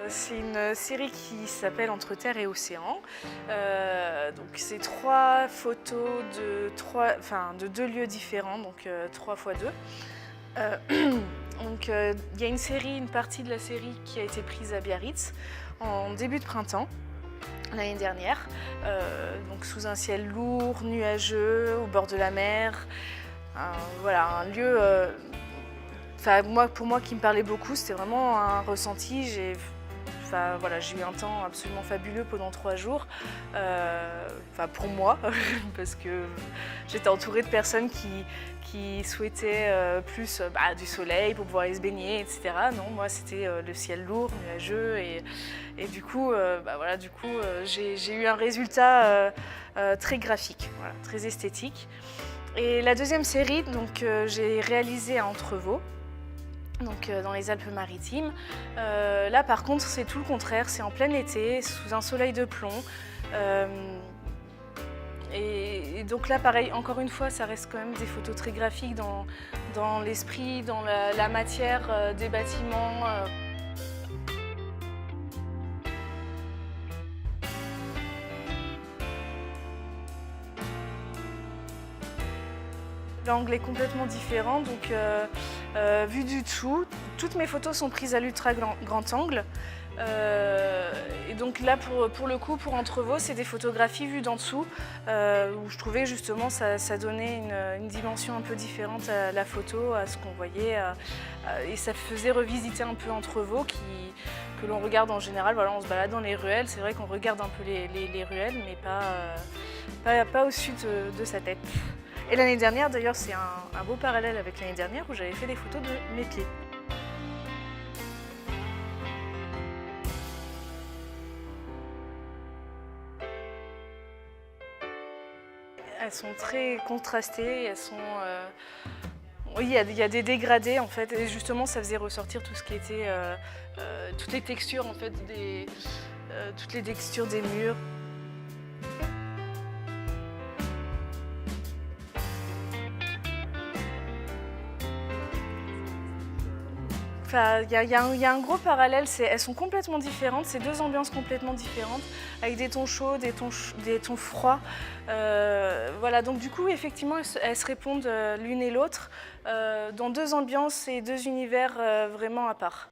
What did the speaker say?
C'est une série qui s'appelle Entre terre et océan. Donc c'est 3 photos de 2 lieux différents, donc 3 x 2. Donc il y a une partie de la série qui a été prise à Biarritz en début de printemps l'année dernière, donc sous un ciel lourd, nuageux, au bord de la mer. Voilà, un lieu, pour moi qui me parlait beaucoup, c'était vraiment un ressenti. J'ai eu un temps absolument fabuleux pendant 3 jours, pour moi, parce que j'étais entourée de personnes qui souhaitaient plus du soleil pour pouvoir aller se baigner, etc. Non, moi c'était le ciel lourd, nuageux, et du coup, j'ai eu un résultat très graphique, voilà, très esthétique. Et la deuxième série, j'ai réalisé à Entrevaux, donc dans les Alpes-Maritimes. Là par contre c'est tout le contraire, c'est en plein été, sous un soleil de plomb. Et donc là pareil, encore une fois, ça reste quand même des photos très graphiques dans l'esprit, dans la matière des bâtiments. L'angle est complètement différent, donc vu du dessous, toutes mes photos sont prises à l'ultra grand angle. Et donc là, pour le coup, pour Entrevaux, c'est des photographies vues d'en dessous, où je trouvais justement ça donnait une dimension un peu différente à la photo, à ce qu'on voyait, et ça faisait revisiter un peu Entrevaux, que l'on regarde en général. Voilà, on se balade dans les ruelles, c'est vrai qu'on regarde un peu les ruelles, mais pas au sud de sa tête. Et l'année dernière, d'ailleurs, c'est un beau parallèle avec l'année dernière où j'avais fait des photos de mes pieds. Elles sont très contrastées, elles sont... Oui, il y a des dégradés en fait, et justement ça faisait ressortir tout ce qui était... toutes les textures en fait, toutes les textures des murs. Il y a un gros parallèle, elles sont complètement différentes, c'est 2 ambiances complètement différentes, avec des tons chauds, des tons froids. Voilà, donc du coup, effectivement, elles se répondent l'une et l'autre, dans 2 ambiances et 2 univers vraiment à part.